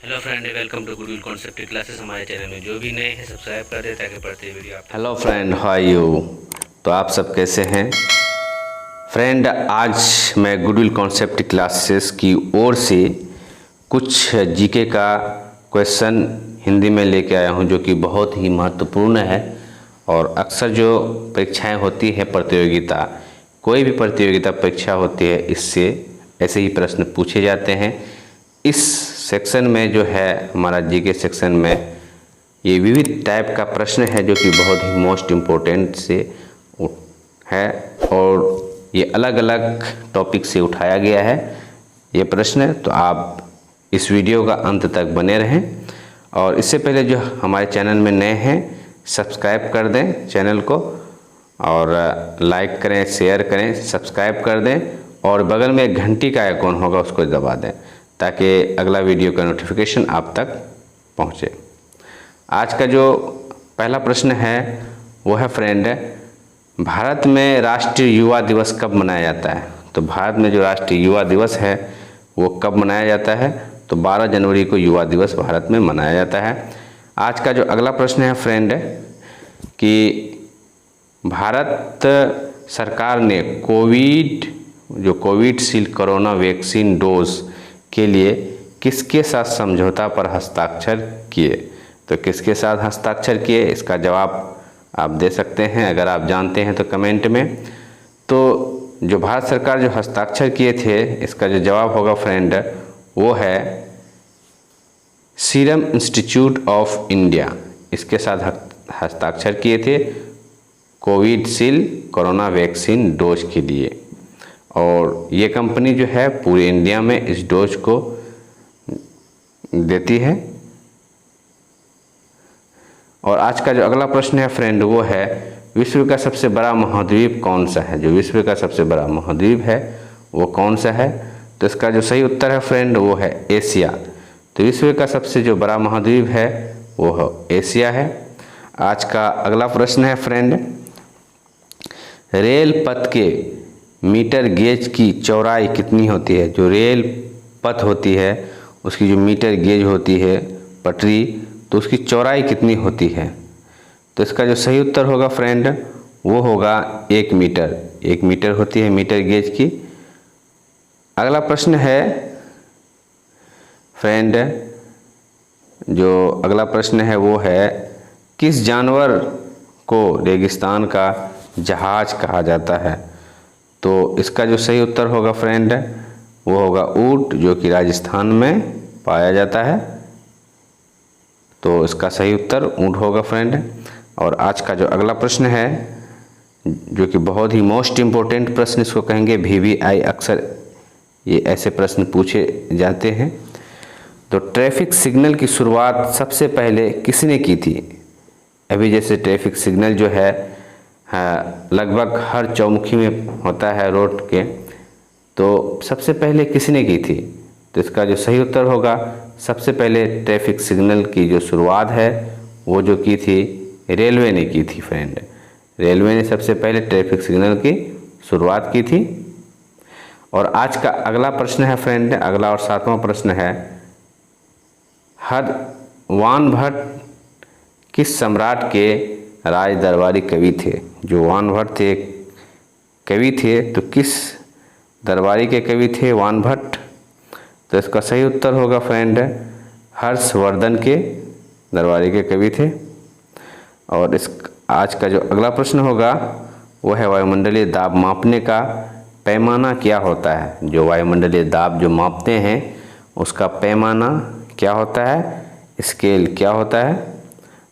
Hello friend, welcome to goodwill concept classes. हमारे channel में जो भी नए हैं सब्सक्राइब कर दे ताकि पढ़ते वीडियो आप। Hello friend, how are you. तो आप सब कैसे हैं फ्रेंड। आज मैं गुडविल कॉन्सेप्ट क्लासेस की ओर से कुछ जीके का क्वेश्चन हिंदी में लेके आया हूं, जो कि बहुत ही महत्वपूर्ण है। और अक्सर जो परीक्षाएं होती है प्रतियोगिता, कोई भी प्रतियोगिता परीक्षा होती है, इससे ऐसे ही प्रश्न पूछे जाते हैं। इस सेक्शन में जो है हमारा जीके सेक्शन में ये विविध टाइप का प्रश्न है, जो कि बहुत ही मोस्ट इम्पोर्टेंट से है और ये अलग अलग टॉपिक से उठाया गया है ये प्रश्न। तो आप इस वीडियो का अंत तक बने रहें। और इससे पहले जो हमारे चैनल में नए हैं सब्सक्राइब कर दें चैनल को, और लाइक करें, शेयर करें, सब्सक्राइब कर दें, और बगल में एक घंटी का आइकॉन होगा उसको दबा दें ताकि अगला वीडियो का नोटिफिकेशन आप तक पहुँचे। आज का जो पहला प्रश्न है वो है फ्रेंड, भारत में राष्ट्रीय युवा दिवस कब मनाया जाता है। तो भारत में जो राष्ट्रीय युवा दिवस है वो कब मनाया जाता है। तो 12 जनवरी को युवा दिवस भारत में मनाया जाता है। आज का जो अगला प्रश्न है फ्रेंड कि भारत सरकार ने कोविशील्ड कोरोना वैक्सीन डोज के लिए किसके साथ समझौता पर हस्ताक्षर किए। तो किसके साथ हस्ताक्षर किए, इसका जवाब आप दे सकते हैं। अगर आप जानते हैं तो कमेंट में। तो जो भारत सरकार जो हस्ताक्षर किए थे, इसका जो जवाब होगा फ्रेंड वो है सीरम इंस्टीट्यूट ऑफ इंडिया। इसके साथ हस्ताक्षर किए थे कोविशील्ड कोरोना वैक्सीन डोज के लिए। और ये कंपनी जो है पूरे इंडिया में इस डोज को देती है। और आज का जो अगला प्रश्न है फ्रेंड वो है विश्व का सबसे बड़ा महाद्वीप कौन सा है। जो विश्व का सबसे बड़ा महाद्वीप है वो कौन सा है। तो इसका जो सही उत्तर है फ्रेंड वो है एशिया। तो विश्व का सबसे जो बड़ा महाद्वीप है वो एशिया है। आज का अगला प्रश्न है फ्रेंड, रेल पथ के मीटर गेज की चौड़ाई कितनी होती है। जो रेल पथ होती है उसकी जो मीटर गेज होती है पटरी, तो उसकी चौड़ाई कितनी होती है। तो इसका जो सही उत्तर होगा फ्रेंड वो होगा 1 मीटर। 1 मीटर होती है मीटर गेज की। अगला प्रश्न है फ्रेंड, जो अगला प्रश्न है वो है किस जानवर को रेगिस्तान का जहाज कहा जाता है। तो इसका जो सही उत्तर होगा फ्रेंड वो होगा ऊंट, जो कि राजस्थान में पाया जाता है। तो इसका सही उत्तर ऊंट होगा फ्रेंड। और आज का जो अगला प्रश्न है जो कि बहुत ही मोस्ट इम्पोर्टेंट प्रश्न इसको कहेंगे, VVI अक्सर ये ऐसे प्रश्न पूछे जाते हैं। तो ट्रैफिक सिग्नल की शुरुआत सबसे पहले किसने की थी। अभी जैसे ट्रैफिक सिग्नल जो है लगभग हर चौमुखी में होता है रोड के, तो सबसे पहले किसने की थी। तो इसका जो सही उत्तर होगा सबसे पहले ट्रैफिक सिग्नल की जो शुरुआत है वो जो की थी रेलवे ने की थी फ्रेंड। रेलवे ने सबसे पहले ट्रैफिक सिग्नल की शुरुआत की थी। और आज का अगला प्रश्न है फ्रेंड, अगला और 7वां प्रश्न है, वान भट्ट किस सम्राट के राज दरबारी कवि थे। जो वान भट्ट थे कवि थे, तो किस दरबारी के कवि थे वान भट्ट। तो इसका सही उत्तर होगा फ्रेंड हर्षवर्धन के दरबारी के कवि थे। और इस आज का जो अगला प्रश्न होगा वो है वायुमंडलीय दाब मापने का पैमाना क्या होता है। जो वायुमंडलीय दाब जो मापते हैं उसका पैमाना क्या होता है, स्केल क्या होता है।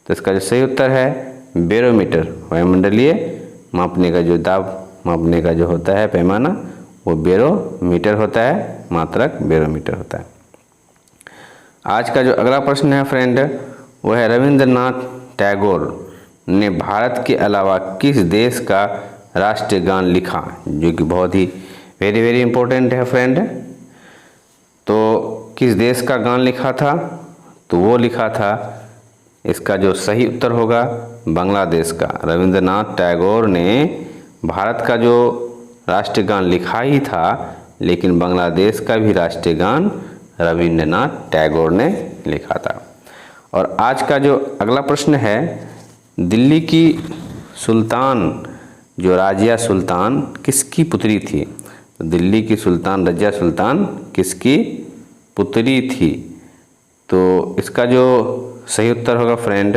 तो इसका जो सही उत्तर है बैरोमीटर। वायुमंडलीय मापने का जो दाब मापने का जो होता है पैमाना वो बैरोमीटर होता है, मात्रक बैरोमीटर होता है। आज का जो अगला प्रश्न है फ्रेंड वो है रविंद्रनाथ टैगोर ने भारत के अलावा किस देश का राष्ट्रीय गान लिखा। जो कि बहुत ही वेरी इम्पोर्टेंट है फ्रेंड। तो किस देश का गान लिखा था, तो वो लिखा था, इसका जो सही उत्तर होगा बांग्लादेश का। रविंद्रनाथ टैगोर ने भारत का जो राष्ट्रीय गान लिखा ही था, लेकिन बांग्लादेश का भी राष्ट्रीय गान रविंद्रनाथ टैगोर ने लिखा था। और आज का जो अगला प्रश्न है, दिल्ली की सुल्तान जो राजिया सुल्तान किसकी पुत्री थी? तो दिल्ली की सुल्तान रजिया सुल्तान किसकी पुत्री थी? तो इसका जो सही उत्तर होगा फ्रेंड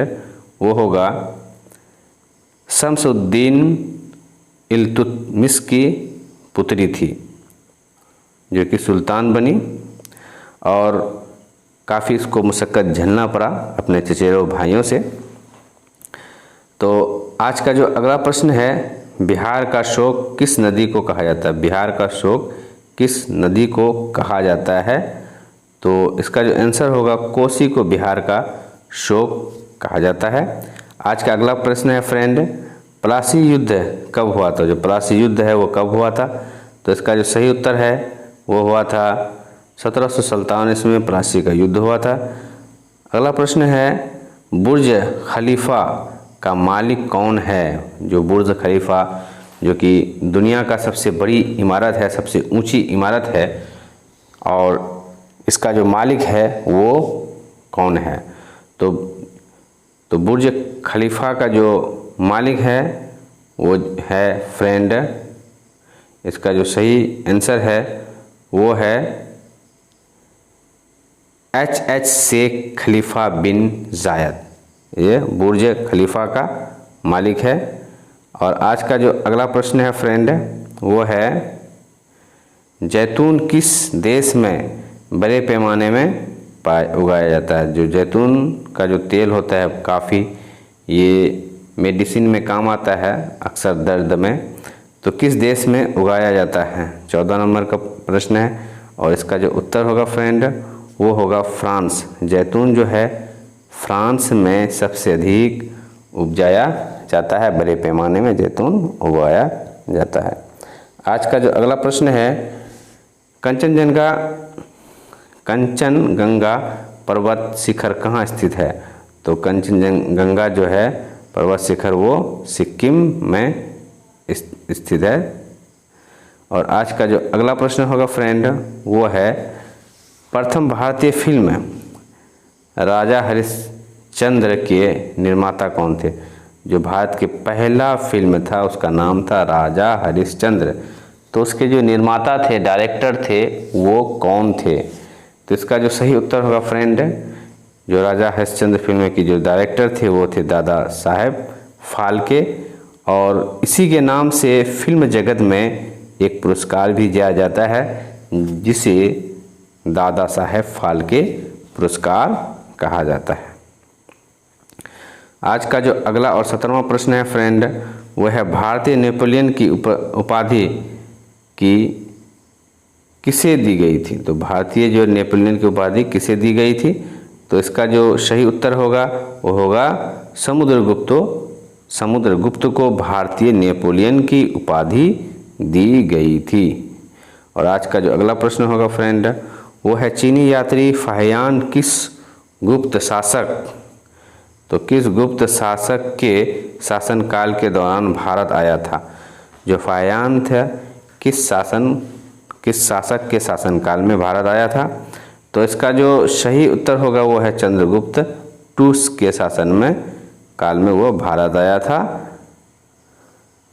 वो होगा शम्सुद्दीन इल्तुतमिश की पुत्री थी, जो कि सुल्तान बनी और काफ़ी इसको मुशक्क़त झेलना पड़ा अपने चचेरे भाइयों से। तो आज का जो अगला प्रश्न है, बिहार का शोक किस नदी को कहा जाता है? बिहार का शोक किस नदी को कहा जाता है? तो इसका जो आंसर होगा कोसी को बिहार का शोक कहा जाता है। आज का अगला प्रश्न है फ्रेंड, प्लासी युद्ध कब हुआ था? जो प्लासी युद्ध है वो कब हुआ था? तो इसका जो सही उत्तर है वो हुआ था 1757 ईस्वी में प्लासी का युद्ध हुआ था। अगला प्रश्न है, बुर्ज खलीफा का मालिक कौन है? जो बुर्ज खलीफा जो कि दुनिया का सबसे बड़ी इमारत है, सबसे ऊंची इमारत है, और इसका जो मालिक है वो कौन है? तो बुर्ज खलीफा का जो मालिक है वो है फ्रेंड, इसका जो सही आंसर है वो है एच शेख खलीफा बिन जायद। ये बुर्ज खलीफा का मालिक है। और आज का जो अगला प्रश्न है फ्रेंड वो है, जैतून किस देश में बड़े पैमाने में उगाया जाता है? जो जैतून का जो तेल होता है काफ़ी ये मेडिसिन में काम आता है अक्सर दर्द में, तो किस देश में उगाया जाता है? 14 नंबर का प्रश्न है और इसका जो उत्तर होगा फ्रेंड वो होगा फ्रांस। जैतून जो है फ्रांस में सबसे अधिक उपजाया जाता है, बड़े पैमाने में जैतून उगाया जाता है। आज का जो अगला प्रश्न है, कंचनगंगा पर्वत शिखर कहाँ स्थित है? तो कंचनगंगा जो है पर्वत शिखर वो सिक्किम में स्थित है। और आज का जो अगला प्रश्न होगा फ्रेंड वो है, प्रथम भारतीय फिल्म राजा हरिश्चंद्र के निर्माता कौन थे? जो भारत के पहला फिल्म था उसका नाम था राजा हरिश्चंद्र, तो उसके जो निर्माता थे, डायरेक्टर थे, वो कौन थे? तो इसका जो सही उत्तर होगा फ्रेंड, जो राजा हरिश्चंद्र फिल्म की जो डायरेक्टर थे वो थे दादा साहेब फाल्के, और इसी के नाम से फिल्म जगत में एक पुरस्कार भी दिया जाता है जिसे दादा साहेब फाल्के पुरस्कार कहा जाता है। आज का जो अगला और 17वां प्रश्न है फ्रेंड वो है, भारतीय नेपोलियन की उपाधि की किसे दी गई थी? तो भारतीय जो नेपोलियन की उपाधि किसे दी गई थी? तो इसका जो सही उत्तर होगा वो होगा समुद्रगुप्त को भारतीय नेपोलियन की उपाधि दी गई थी। और आज का जो अगला प्रश्न होगा फ्रेंड वो है, चीनी यात्री फाहियान किस गुप्त शासक, तो किस गुप्त शासक के शासनकाल के दौरान भारत आया था? जो फाहियान था किस शासक के शासनकाल में भारत आया था? तो इसका जो सही उत्तर होगा वो है चंद्रगुप्त टूस के शासन में काल में वो भारत आया था,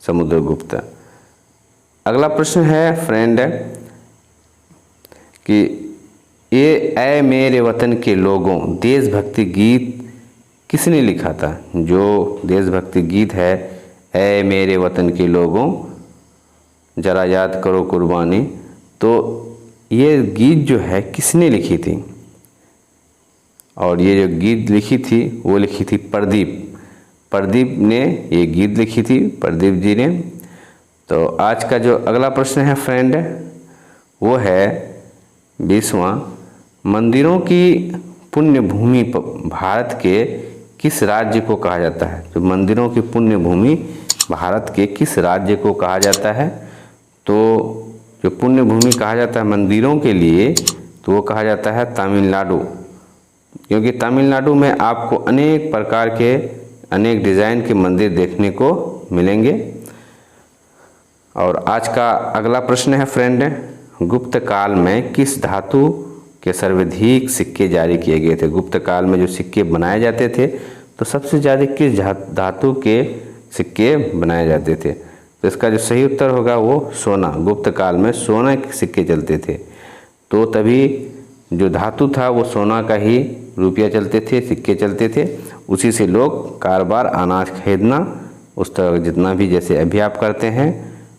समुद्रगुप्त। अगला प्रश्न है फ्रेंड कि ये ऐ मेरे वतन के लोगों देशभक्ति गीत किसने लिखा था? जो देशभक्ति गीत है ऐ मेरे वतन के लोगों जरा याद करो कुर्बानी, तो ये गीत जो है किसने लिखी थी? और ये जो गीत लिखी थी वो लिखी थी प्रदीप ने ये गीत लिखी थी, प्रदीप जी ने। तो आज का जो अगला प्रश्न है फ्रेंड वो है 20वां, मंदिरों की पुण्य भूमि भारत के किस राज्य को कहा जाता है? तो मंदिरों की पुण्य भूमि भारत के किस राज्य को कहा जाता है? तो जो पुण्य भूमि कहा जाता है मंदिरों के लिए तो वो कहा जाता है तमिलनाडु, क्योंकि तमिलनाडु में आपको अनेक प्रकार के अनेक डिज़ाइन के मंदिर देखने को मिलेंगे। और आज का अगला प्रश्न है फ्रेंड, गुप्त काल में किस धातु के सर्वाधिक सिक्के जारी किए गए थे। गुप्त काल में जो सिक्के बनाए जाते थे तो सबसे ज़्यादा किस धातु के सिक्के बनाए जाते थे? तो इसका जो सही उत्तर होगा वो सोना। गुप्त काल में सोना के सिक्के चलते थे, तो तभी जो धातु था वो सोना का ही रुपया चलते थे, सिक्के चलते थे। उसी से लोग कारोबार, अनाज खरीदना, उस तरह जितना भी जैसे अभी आप करते हैं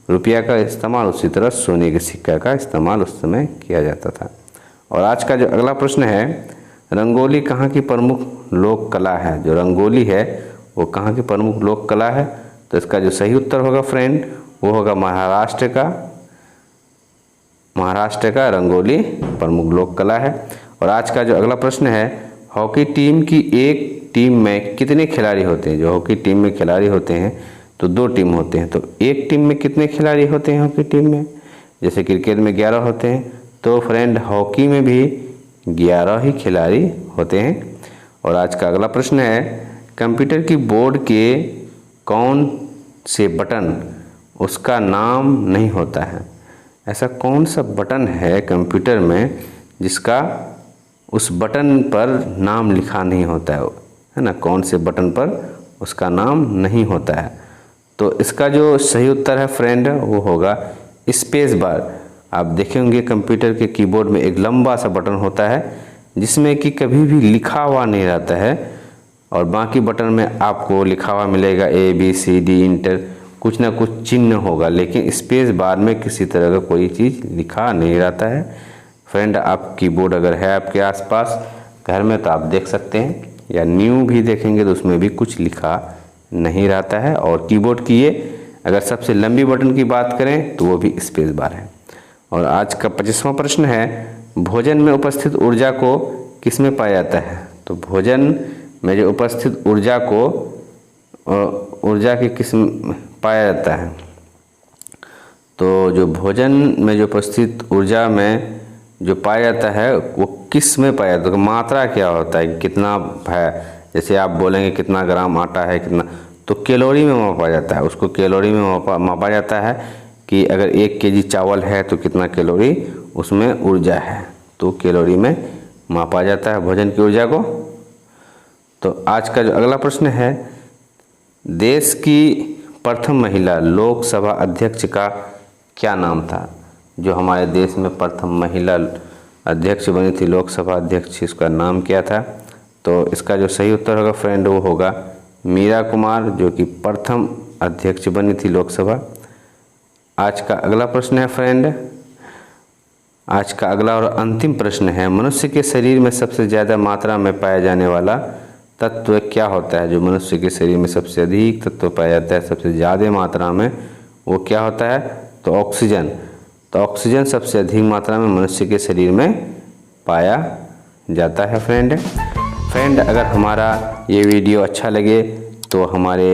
रुपया का इस्तेमाल, उसी तरह सोने के सिक्का का इस्तेमाल उस समय किया जाता था। और आज का जो अगला प्रश्न है, रंगोली कहाँ की प्रमुख लोक कला है? जो रंगोली है वो कहाँ की प्रमुख लोक कला है? तो इसका जो सही उत्तर होगा फ्रेंड वो होगा महाराष्ट्र का। महाराष्ट्र का रंगोली प्रमुख लोक कला है। और आज का जो अगला प्रश्न है, हॉकी टीम की एक टीम में कितने खिलाड़ी होते हैं? जो हॉकी टीम में खिलाड़ी होते हैं तो 2 टीम होते हैं। तो एक टीम में कितने खिलाड़ी होते हैं हॉकी टीम में? जैसे क्रिकेट में 11 होते हैं, तो फ्रेंड हॉकी में भी 11 ही खिलाड़ी होते हैं। और आज का अगला प्रश्न है, कंप्यूटर की बोर्ड के कौन से बटन उसका नाम नहीं होता है? ऐसा कौन सा बटन है कंप्यूटर में जिसका उस बटन पर नाम लिखा नहीं होता है ना? कौन से बटन पर उसका नाम नहीं होता है? तो इसका जो सही उत्तर है फ्रेंड वो होगा स्पेस बार। आप देखे होंगे कंप्यूटर के कीबोर्ड में एक लंबा सा बटन होता है जिसमें कि कभी भी लिखा हुआ नहीं रहता है, और बाकी बटन में आपको लिखा हुआ मिलेगा ABCD इंटर, कुछ ना कुछ चिन्ह होगा, लेकिन स्पेस बार में किसी तरह का कोई चीज़ लिखा नहीं रहता है। फ्रेंड आप कीबोर्ड अगर है आपके आसपास घर में तो आप देख सकते हैं, या न्यू भी देखेंगे तो उसमें भी कुछ लिखा नहीं रहता है। और कीबोर्ड की ये अगर सबसे लंबी बटन की बात करें तो वो भी स्पेस बार है। और आज का 25वां प्रश्न है, भोजन में उपस्थित ऊर्जा को किस में पाया जाता है? तो भोजन में जो उपस्थित ऊर्जा को ऊर्जा की किस में पाया जाता है? तो जो भोजन में जो उपस्थित ऊर्जा में जो पाया जाता है वो किस में पाया जाता है? तो मात्रा क्या होता है, कितना है? जैसे आप बोलेंगे कितना ग्राम आटा है, कितना, तो कैलोरी में मापा जाता है। उसको कैलोरी में मापा जाता है कि अगर 1 kg चावल है तो कितना कैलोरी उसमें ऊर्जा है, तो कैलोरी में मापा जाता है भोजन की ऊर्जा को। तो आज का जो अगला प्रश्न है, देश की प्रथम महिला लोकसभा अध्यक्ष का क्या नाम था? जो हमारे देश में प्रथम महिला अध्यक्ष बनी थी, लोकसभा अध्यक्ष, इसका नाम क्या था? तो इसका जो सही उत्तर होगा फ्रेंड वो होगा मीरा कुमार, जो कि प्रथम अध्यक्ष बनी थी लोकसभा। आज का अगला प्रश्न है फ्रेंड, आज का अगला और अंतिम प्रश्न है, मनुष्य के शरीर में सबसे ज़्यादा मात्रा में पाया जाने वाला तत्व क्या होता है? जो मनुष्य के शरीर में सबसे अधिक तत्व पाया जाता है, सबसे ज़्यादा मात्रा में, वो क्या होता है? तो ऑक्सीजन। तो ऑक्सीजन सबसे अधिक मात्रा में मनुष्य के शरीर में पाया जाता है फ्रेंड अगर हमारा ये वीडियो अच्छा लगे तो हमारे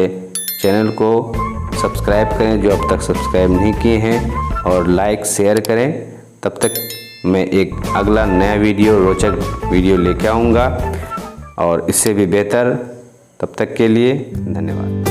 चैनल को सब्सक्राइब करें जो अब तक सब्सक्राइब नहीं किए हैं, और लाइक शेयर करें। तब तक मैं एक अगला नया वीडियो, रोचक वीडियो लेके आऊँगा और इससे भी बेहतर। तब तक के लिए धन्यवाद।